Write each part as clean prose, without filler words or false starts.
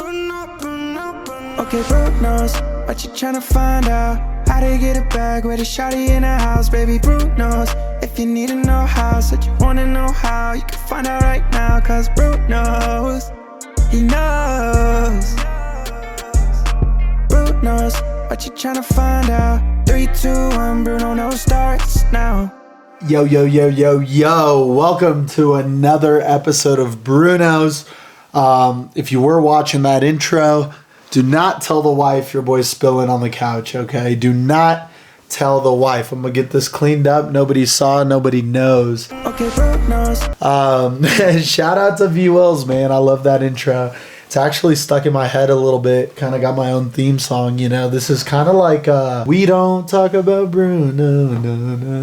Okay, BruKnows, what you tryna find out? How to get it back with a shawty in the house, baby, BruKnows. If you need to know how, said you wanna know how, you can find out right now, cause BruKnows, he knows. BruKnows, what you tryna find out? 3, 2, 1, BruKnows starts now. Yo, welcome to another episode of BruKnows. If you were watching that intro, do not tell the wife your boy's spilling on the couch, okay? Do not tell the wife. I'm gonna get this cleaned up. Nobody saw, nobody knows. Okay, BruKnows. Shout out to V Wills, man. I love that intro. It's actually stuck in my head a little bit. Kind of got my own theme song, you know. This is kind of like we don't talk about Bruno,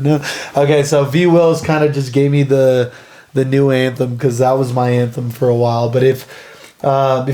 no. Okay, so V Wills kind of just gave me the new anthem because that was my anthem for a while. But if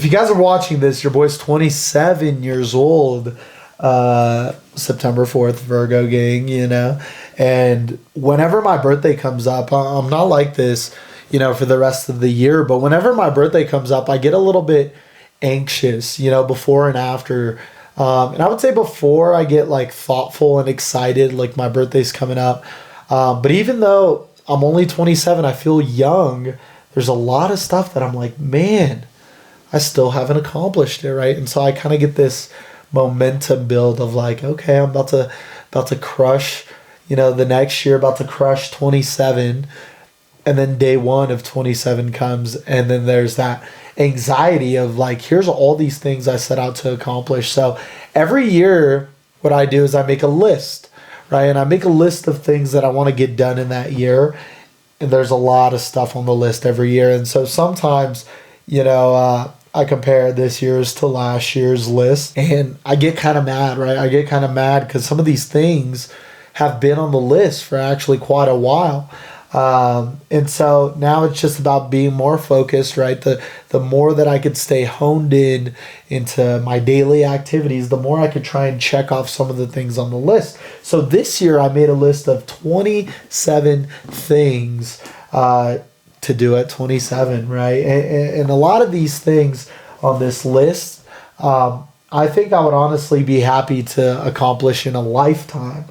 you guys are watching this, your boy's 27 years old. September 4th, Virgo gang, you know. And whenever my birthday comes up, I'm not like this, you know, for the rest of the year. But whenever my birthday comes up, I get a little bit anxious, you know, before and after. And I would say before I get like thoughtful and excited, like my birthday's coming up. But even though I'm only 27, I feel young. There's a lot of stuff that I'm like, man, I still haven't accomplished it, right? And so I kind of get this momentum build of like, okay, I'm about to crush, you know, the next year, about to crush 27. And then day one of 27 comes, and then there's that anxiety of like, here's all these things I set out to accomplish. So every year, what I do is I make a list, right? And I make a list of things that I want to get done in that year. And there's a lot of stuff on the list every year. And so sometimes, you know, I compare this year's to last year's list, and I get kind of mad, right? I get kind of mad because some of these things have been on the list for actually quite a while. And so now it's just about being more focused, right? The more that I could stay honed into my daily activities, the more I could try and check off some of the things on the list. So this year I made a list of 27 things to do at 27, right? And a lot of these things on this list, I think I would honestly be happy to accomplish in a lifetime.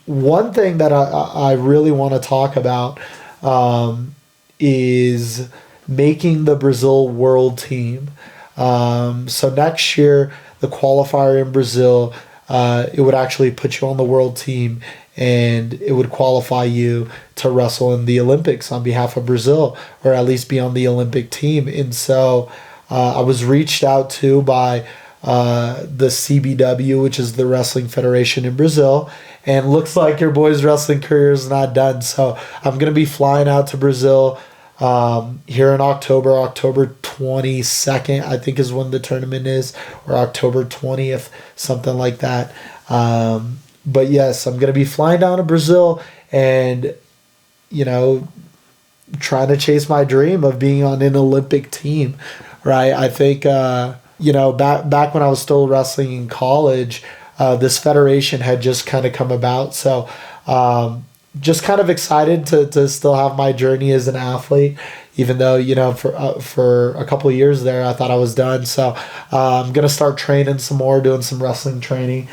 One thing that I really want to talk about is making the Brazil world team. So next year, the qualifier in Brazil, it would actually put you on the world team, and it would qualify you to wrestle in the Olympics on behalf of Brazil, or at least be on the Olympic team. And so I was reached out to by the CBW, which is the Wrestling Federation in Brazil, and looks like your boy's wrestling career is not done. So I'm going to be flying out to Brazil here in October 22nd, I think is when the tournament is, or October 20th, something like that. But yes, I'm going to be flying down to Brazil and, you know, trying to chase my dream of being on an Olympic team, right? I think, you know, back when I was still wrestling in college, this federation had just kind of come about. So just kind of excited to still have my journey as an athlete, even though, you know, for a couple of years there, I thought I was done. So I'm going to start training some more, doing some wrestling training.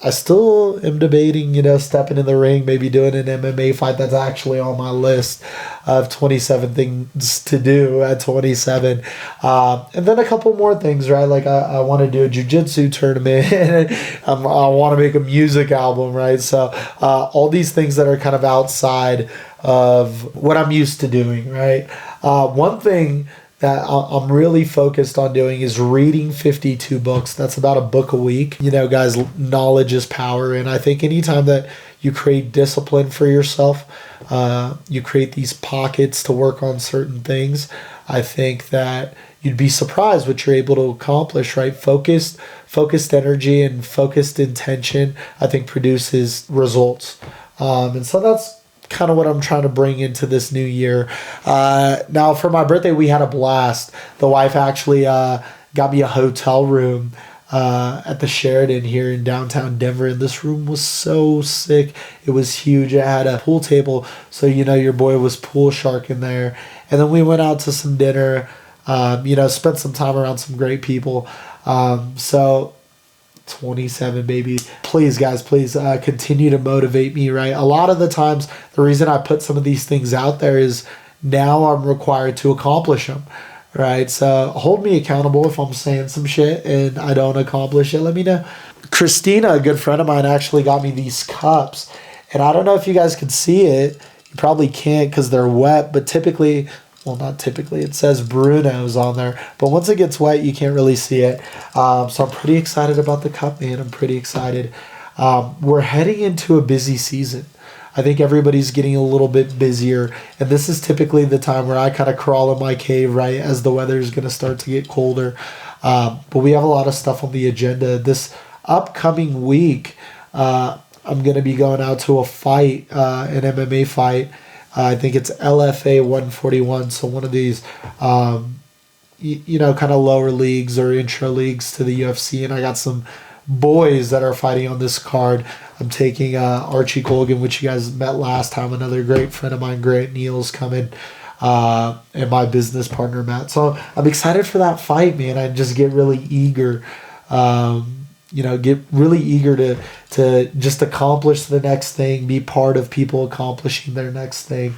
I still am debating, you know, stepping in the ring, maybe doing an MMA fight. That's actually on my list of 27 things to do at 27. And then a couple more things, right? Like I want to do a jiu-jitsu tournament. I want to make a music album, right? So all these things that are kind of outside of what I'm used to doing, right? One thing that I'm really focused on doing is reading 52 books. That's about a book a week. You know, guys, knowledge is power. And I think anytime that you create discipline for yourself, you create these pockets to work on certain things, I think that you'd be surprised what you're able to accomplish, right? Focused energy and focused intention, I think, produces results. And so that's kind of what I'm trying to bring into this new year. Now, for my birthday, we had a blast. The wife actually got me a hotel room at the Sheraton here in downtown Denver, and this room was so sick. It was huge. It had a pool table, so you know your boy was pool shark in there. And then we went out to some dinner. Spent some time around some great people. So 27, baby. Please, guys, please continue to motivate me, right? A lot of the times, the reason I put some of these things out there is now I'm required to accomplish them, right? So hold me accountable if I'm saying some shit and I don't accomplish it. Let me know. Christina, a good friend of mine, actually got me these cups. And I don't know if you guys can see it. You probably can't because they're wet, but typically, well, not typically, it says BruKnows on there. But once it gets wet, you can't really see it. So I'm pretty excited about the cup, man. I'm pretty excited. We're heading into a busy season. I think everybody's getting a little bit busier. And this is typically the time where I kind of crawl in my cave, right, as the weather is going to start to get colder. But we have a lot of stuff on the agenda. This upcoming week, I'm going to be going out to a fight, an MMA fight. I think it's LFA 141. So one of these, kind of lower leagues or intro leagues to the UFC. And I got some boys that are fighting on this card. I'm taking Archie Colgan, which you guys met last time. Another great friend of mine, Grant Neal's coming. And my business partner, Matt. So I'm excited for that fight, man. I just get really eager. Get really eager to just accomplish the next thing, be part of people accomplishing their next thing.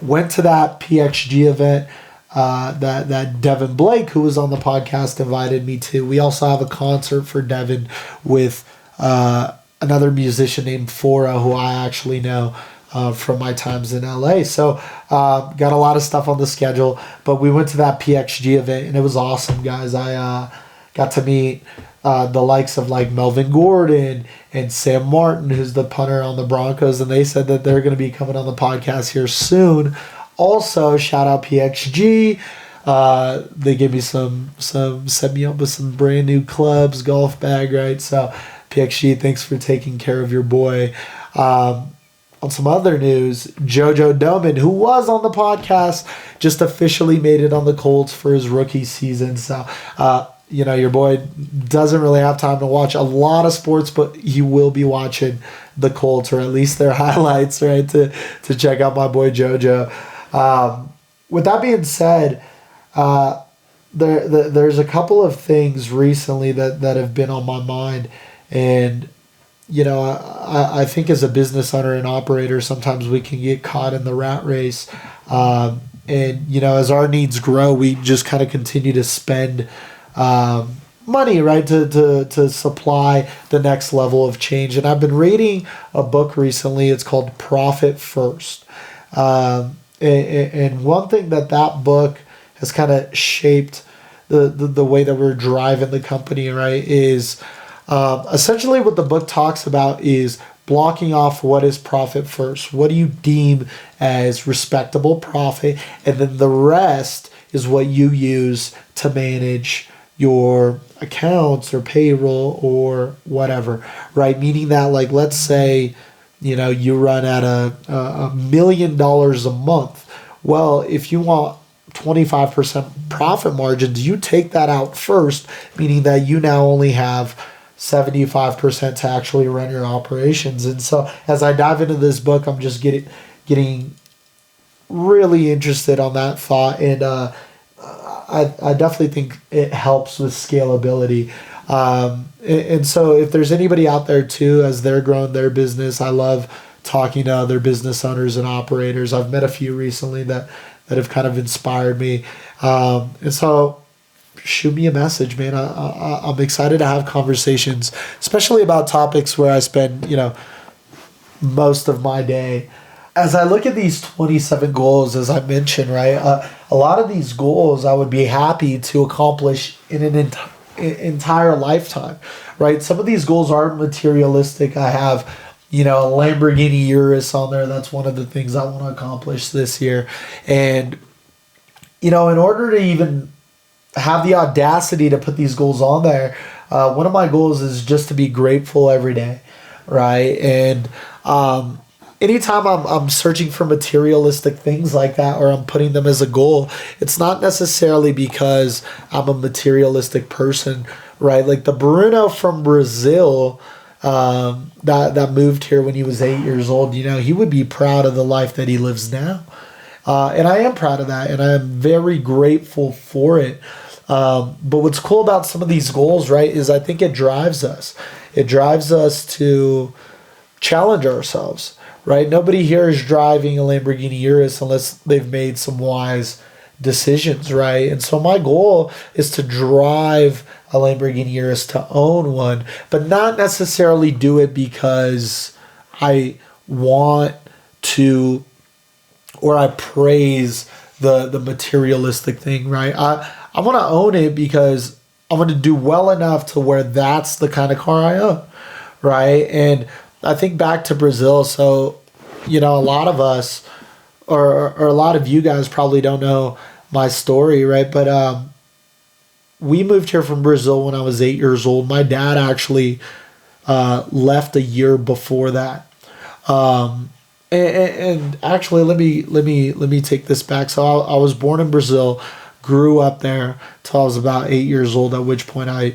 Went to that PXG event that Devin Blake, who was on the podcast, invited me to. We also have a concert for Devin with another musician named Fora, who I actually know from my times in LA. So got a lot of stuff on the schedule, but we went to that PXG event and it was awesome, guys. I got to meet the likes of like Melvin Gordon and Sam Martin, who's the punter on the Broncos, and they said that they're going to be coming on the podcast here soon. Also, shout out PXG. They gave me set me up with some brand new clubs, golf bag, right? So PXG, thanks for taking care of your boy. On some other news, JoJo Domann, who was on the podcast, just officially made it on the Colts for his rookie season. So, your boy doesn't really have time to watch a lot of sports, but he will be watching the Colts, or at least their highlights, right, to check out my boy JoJo. With that being said, there's a couple of things recently that have been on my mind. And, I think as a business owner and operator, sometimes we can get caught in the rat race. And, as our needs grow, we just kind of continue to spend money, right, to supply the next level of change. And I've been reading a book recently. It's called Profit First. And one thing that book has kind of shaped the way that we're driving the company, right, is essentially what the book talks about is blocking off what is profit first. What do you deem as respectable profit? And then the rest is what you use to manage your accounts or payroll or whatever, right? Meaning that, like, let's say, you run at $1 million a month. Well, if you want 25% profit margins, you take that out first, meaning that you now only have 75% to actually run your operations. And so as I dive into this book, I'm just getting really interested on that thought. And I definitely think it helps with scalability. And so if there's anybody out there too, as they're growing their business, I love talking to other business owners and operators. I've met a few recently that have kind of inspired me. And so shoot me a message, man. I'm excited to have conversations, especially about topics where I spend, most of my day. As I look at these 27 goals, as I mentioned, right, a lot of these goals I would be happy to accomplish in an entire lifetime, right? Some of these goals aren't materialistic. I have, a Lamborghini Urus on there. That's one of the things I want to accomplish this year. And, in order to even have the audacity to put these goals on there, one of my goals is just to be grateful every day, right? And anytime I'm searching for materialistic things like that, or I'm putting them as a goal, it's not necessarily because I'm a materialistic person, right? Like the Bruno from Brazil that moved here when he was 8 years old, he would be proud of the life that he lives now. And I am proud of that, and I am very grateful for it. But what's cool about some of these goals, right, is I think it drives us. It drives us to challenge ourselves, right? Nobody here is driving a Lamborghini Urus unless they've made some wise decisions, right? And so my goal is to drive a Lamborghini Urus, to own one, but not necessarily do it because I want to, or I praise the materialistic thing, right? I want to own it because I want to do well enough to where that's the kind of car I own, right? And I think back to Brazil. So, a lot of us, or a lot of you guys probably don't know my story, right? But we moved here from Brazil when I was 8 years old. My dad actually left a year before that. And actually, let me take this back. So I was born in Brazil, grew up there till I was about 8 years old, at which point I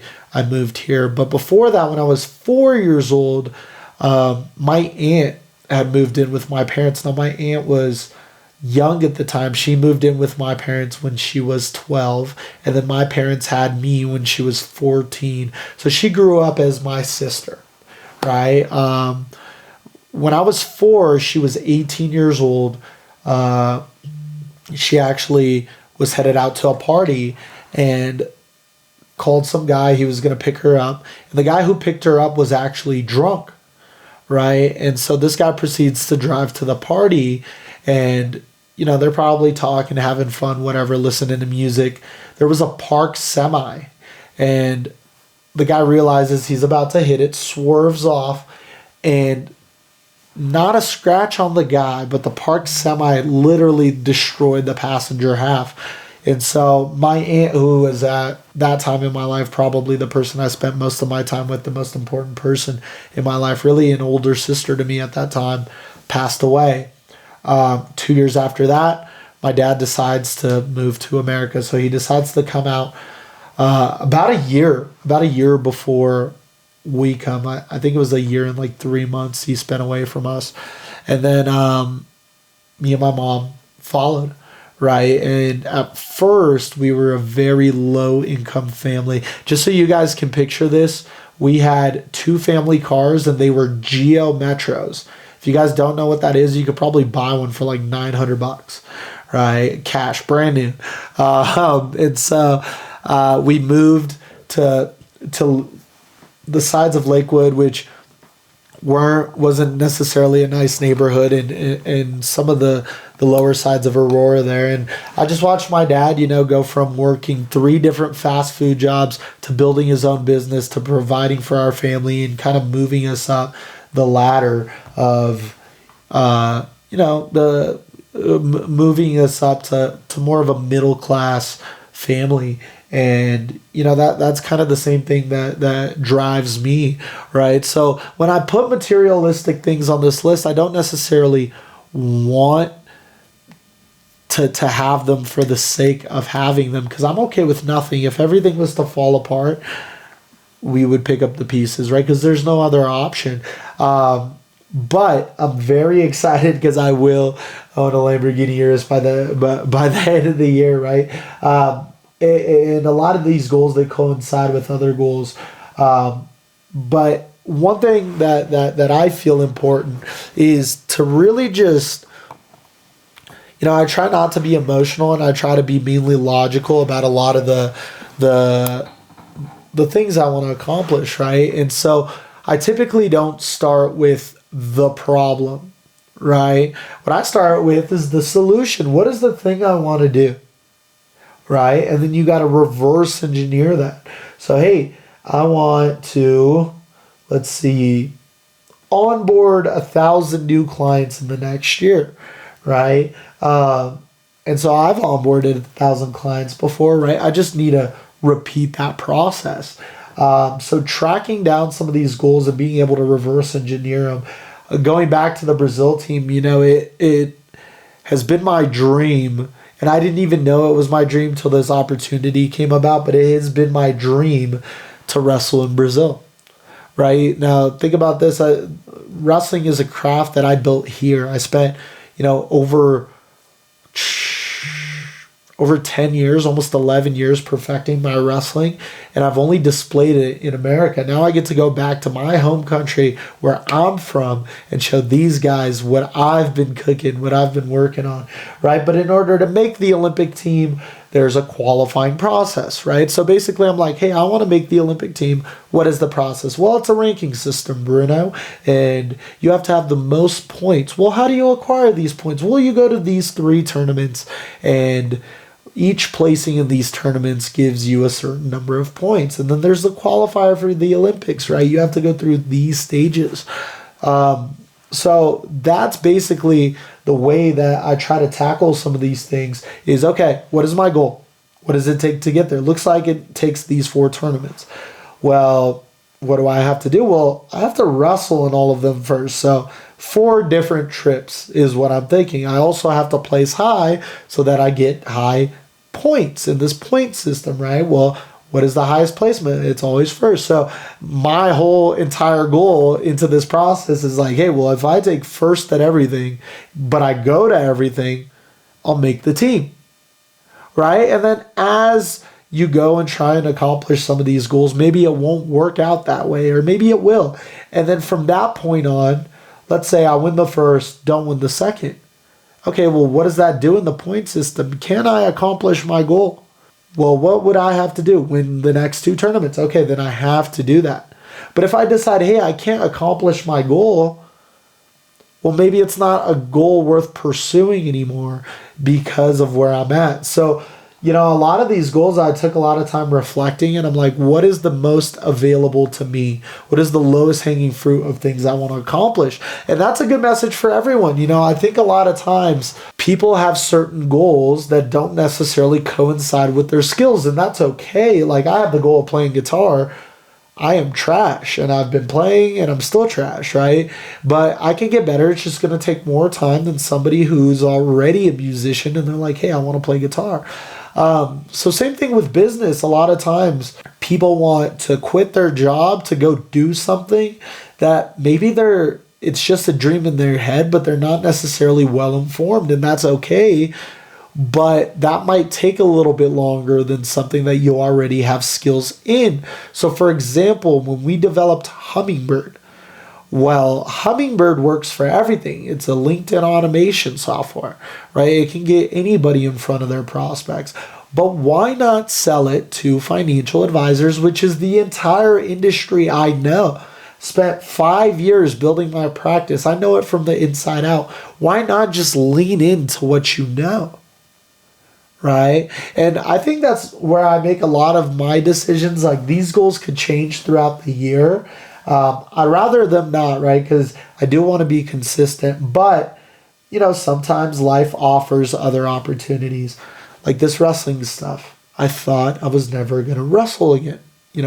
moved here. But before that, when I was 4 years old, my aunt had moved in with my parents. Now, my aunt was young at the time. She moved in with my parents when she was 12, and then my parents had me when she was 14. So she grew up as my sister, right? When I was 4, she was 18 years old. She actually was headed out to a party and called some guy. He was going to pick her up. And the guy who picked her up was actually drunk, right? And so this guy proceeds to drive to the party, and they're probably talking, having fun, whatever, listening to music. There was a parked semi, and the guy realizes he's about to hit it, swerves off, and not a scratch on the guy, but the parked semi literally destroyed the passenger half. And so my aunt, who was at that time in my life probably the person I spent most of my time with, the most important person in my life, really an older sister to me at that time, passed away. 2 years after that, my dad decides to move to America. So he decides to come out about a year before we come. I think it was a year and like 3 months he spent away from us. And then me and my mom followed, right? And at first, we were a very low income family. Just so you guys can picture this, we had 2 family cars, and they were Geo Metros. If you guys don't know what that is, you could probably buy one for like $900, right? Cash, brand new. And so we moved to the sides of Lakewood, which wasn't necessarily a nice neighborhood, and some of the lower sides of Aurora there. And I just watched my dad, go from working 3 different fast food jobs to building his own business to providing for our family and kind of moving us up the ladder of, moving us up to more of a middle class family. And that's kind of the same thing that drives me, right? So when I put materialistic things on this list, I don't necessarily want to have them for the sake of having them, because I'm okay with nothing. If everything was to fall apart, we would pick up the pieces, right? Because there's no other option. But I'm very excited because I will own a Lamborghini Urus by the end of the year, right? And a lot of these goals, they coincide with other goals. But one thing that I feel important is to really just, I try not to be emotional, and I try to be mainly logical about a lot of the things I want to accomplish, right? And so I typically don't start with the problem, right? What I start with is the solution. What is the thing I want to do? Right? And then you got to reverse engineer that. So, hey, I want to, let's see, onboard 1,000 new clients in the next year, right? And so I've onboarded 1,000 clients before, right? I just need to repeat that process. So tracking down some of these goals and being able to reverse engineer them. Going back to the Brazil team, it has been my dream. And I didn't even know it was my dream till this opportunity came about, but it has been my dream to wrestle in Brazil, right? Now, think about this. Wrestling is a craft that I built here. I spent, over over 10 years, almost 11 years perfecting my wrestling, and I've only displayed it in America. Now I get to go back to my home country where I'm from and show these guys what I've been cooking, what I've been working on, right? But in order to make the Olympic team, there's a qualifying process, right? So basically I'm like, hey, I want to make the Olympic team. What is the process? Well, it's a ranking system, Bruno, and you have to have the most points. Well, how do you acquire these points? Well, you go to these 3 tournaments, and each placing in these tournaments gives you a certain number of points. And then there's the qualifier for the Olympics, right? You have to go through these stages. So that's basically the way that I try to tackle some of these things is, okay, what is my goal? What does it take to get there? Looks like it takes these 4 tournaments. Well, what do I have to do? Well, I have to wrestle in all of them first. So 4 different trips is what I'm thinking. I also have to place high so that I get high points in this point system, right? Well, what is the highest placement? It's always first. So my whole entire goal into this process is like, hey, well, if I take first at everything, but I go to everything, I'll make the team, right? And then as you go and try and accomplish some of these goals, maybe it won't work out that way, or maybe it will. And then from that point on, let's say I win the first, don't win the second. Okay, well, what does that do in the point system? Can I accomplish my goal? Well, what would I have to do? Win the next 2 tournaments. Okay, then I have to do that. But if I decide, hey, I can't accomplish my goal, well, maybe it's not a goal worth pursuing anymore because of where I'm at. So, a lot of these goals, I took a lot of time reflecting, and I'm like, what is the most available to me? What is the lowest hanging fruit of things I want to accomplish? And that's a good message for everyone. I think a lot of times people have certain goals that don't necessarily coincide with their skills, and that's okay. Like, I have the goal of playing guitar. I am trash, and I've been playing and I'm still trash, right? But I can get better. It's just going to take more time than somebody who's already a musician and they're like, hey, I want to play guitar. So same thing with business. A lot of times people want to quit their job to go do something that maybe it's just a dream in their head, but they're not necessarily well informed, and that's okay. But that might take a little bit longer than something that you already have skills in. So for example, when we developed Hummingbird, well, Hummingbird works for everything. It's a LinkedIn automation software, right? It can get anybody in front of their prospects. But why not sell it to financial advisors, which is the entire industry I know? Spent 5 years building my practice. I know it from the inside out. Why not just lean into what you know? Right? And I think that's where I make a lot of my decisions. Like, these goals could change throughout the year. I'd rather them not, right? Because I do want to be consistent. But, sometimes life offers other opportunities. Like this wrestling stuff. I thought I was never going to wrestle again,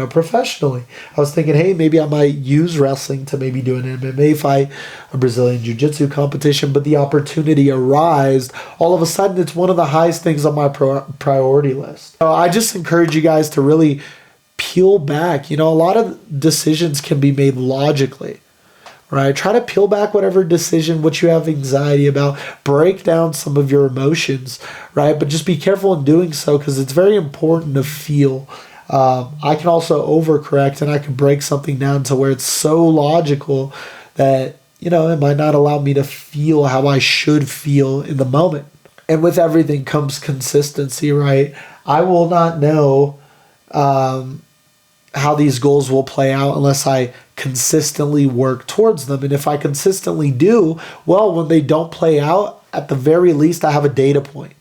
professionally. I was thinking, hey, maybe I might use wrestling to maybe do an MMA fight, a Brazilian Jiu-Jitsu competition, but the opportunity arose. All of a sudden, it's one of the highest things on my priority list. So I just encourage you guys to really peel back. A lot of decisions can be made logically, right? Try to peel back whatever decision, what you have anxiety about, break down some of your emotions, right? But just be careful in doing so, because it's very important to feel. I can also overcorrect, and I can break something down to where it's so logical that, it might not allow me to feel how I should feel in the moment. And with everything comes consistency, right? I will not know how these goals will play out unless I consistently work towards them. And if I consistently do, well, when they don't play out, at the very least, I have a data point.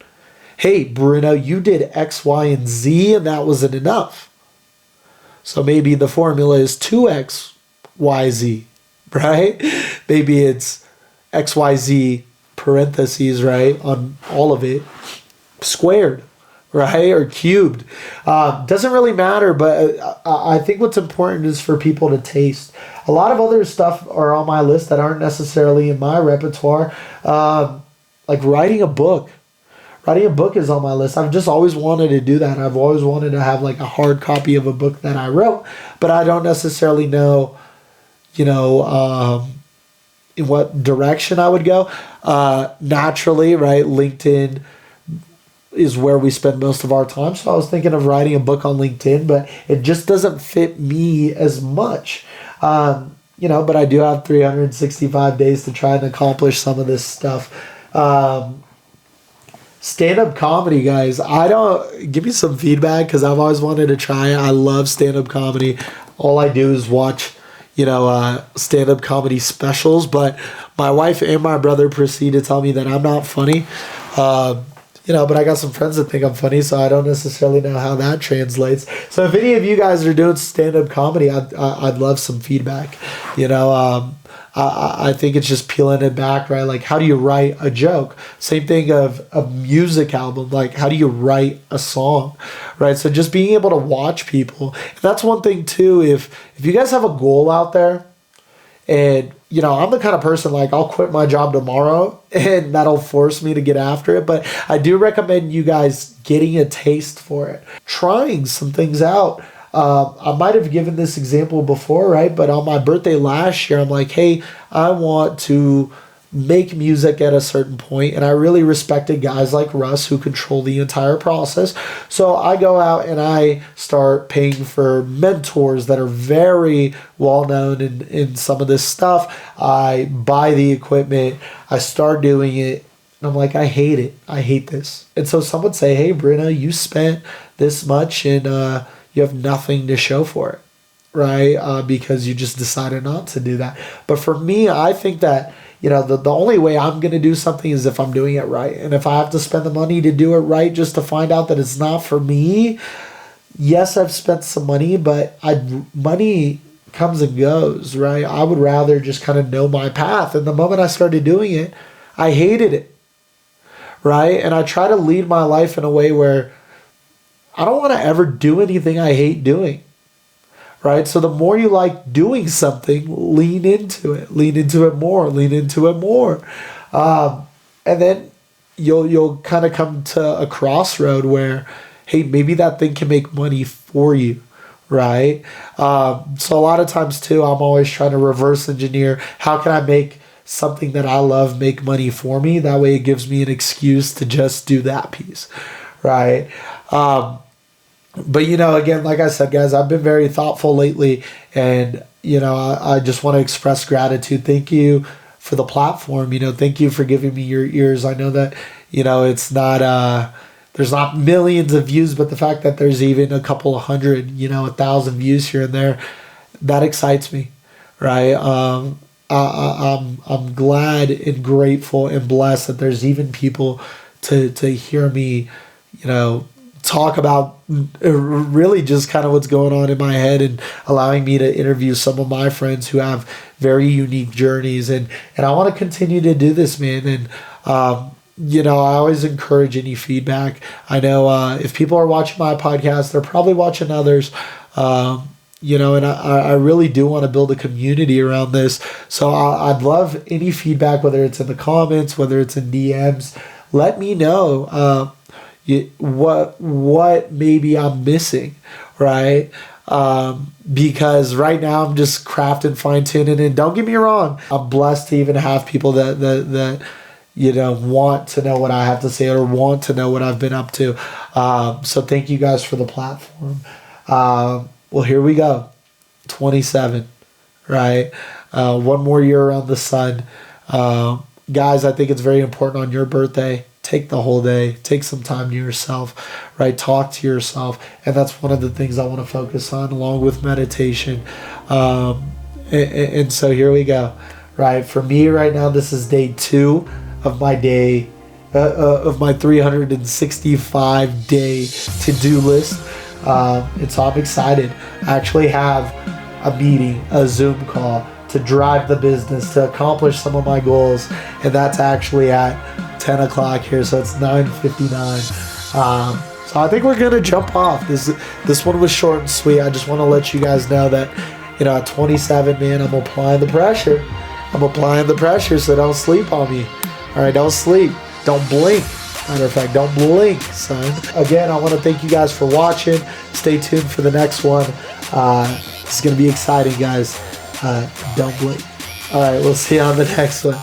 Hey, Bruno, you did X, Y, and Z, and that wasn't enough. So maybe the formula is 2X, Y, Z, right? Maybe it's X, Y, Z parentheses, right, on all of it, squared, right, or cubed. Doesn't really matter, but I think what's important is for people to taste. A lot of other stuff are on my list that aren't necessarily in my repertoire, like writing a book. Writing a book is on my list. I've just always wanted to do that. I've always wanted to have like a hard copy of a book that I wrote, but I don't necessarily know, in what direction I would go. Naturally, right? LinkedIn is where we spend most of our time. So I was thinking of writing a book on LinkedIn, but it just doesn't fit me as much. But I do have 365 days to try and accomplish some of this stuff. Stand-up comedy, guys. Give me some feedback because I've always wanted to try it. I love stand-up comedy. All I do is watch, stand-up comedy specials, but my wife and my brother proceed to tell me that I'm not funny. But I got some friends that think I'm funny, so I don't necessarily know how that translates. So if any of you guys are doing stand-up comedy, I'd love some feedback. I think it's just peeling it back, right? Like, how do you write a joke? Same thing of a music album. Like, how do you write a song, right? So just being able to watch people. And that's one thing, too. If you guys have a goal out there, and, I'm the kind of person, like, I'll quit my job tomorrow and that'll force me to get after it. But I do recommend you guys getting a taste for it, trying some things out. I might have given this example before, right? But on my birthday last year, I'm like, hey, I want to make music at a certain point, and I really respected guys like Russ who control the entire process. So I go out and I start paying for mentors that are very well known in some of this stuff. I buy the equipment, I start doing it, and I'm like, I hate it. I hate this. And so some would say, hey, Bruno, you spent this much and you have nothing to show for it, right? Because you just decided not to do that. But for me, I think that the only way I'm going to do something is if I'm doing it right. And if I have to spend the money to do it right just to find out that it's not for me, yes, I've spent some money, but money comes and goes, right? I would rather just kind of know my path. And the moment I started doing it, I hated it, right? And I try to lead my life in a way where I don't want to ever do anything I hate doing. Right? So the more you like doing something, lean into it more. And then you'll kind of come to a crossroad where, hey, maybe that thing can make money for you. Right? So a lot of times too, I'm always trying to reverse engineer. How can I make something that I love make money for me? That way it gives me an excuse to just do that piece. Right? But, again, like I said, guys, I've been very thoughtful lately, and, I just want to express gratitude. Thank you for the platform. Thank you for giving me your ears. I know that, it's not, there's not millions of views, but the fact that there's even a couple of hundred, 1,000 views here and there, that excites me, right? I'm glad and grateful and blessed that there's even people to hear me, talk about really just kind of what's going on in my head, and allowing me to interview some of my friends who have very unique journeys. And I want to continue to do this, man. And, I always encourage any feedback. I know if people are watching my podcast, they're probably watching others. And I really do want to build a community around this. So I'd love any feedback, whether it's in the comments, whether it's in DMs. Let me know what maybe I'm missing, right? Because right now I'm just crafting, fine-tuning, and don't get me wrong, I'm blessed to even have people that want to know what I have to say or want to know what I've been up to. So thank you guys for the platform. Well, here we go. 27, right? One more year around the sun. Guys, I think it's very important on your birthday. Take the whole day. Take some time to yourself, right? Talk to yourself. And that's one of the things I want to focus on, along with meditation. And so here we go, right? For me right now, this is day 2 of my day, of my 365 day to-do list. And so I'm excited. I actually have a meeting, a Zoom call to drive the business, to accomplish some of my goals. And that's actually at 10 o'clock here, so it's 9:59. So I think we're gonna jump off. This one was short and sweet. I just want to let you guys know that, at 27, man, I'm applying the pressure. So don't sleep on me. All right, don't sleep. Don't blink. Matter of fact, don't blink, son. Again, I want to thank you guys for watching. Stay tuned for the next one. It's gonna be exciting, guys. Don't blink. All right, we'll see you on the next one.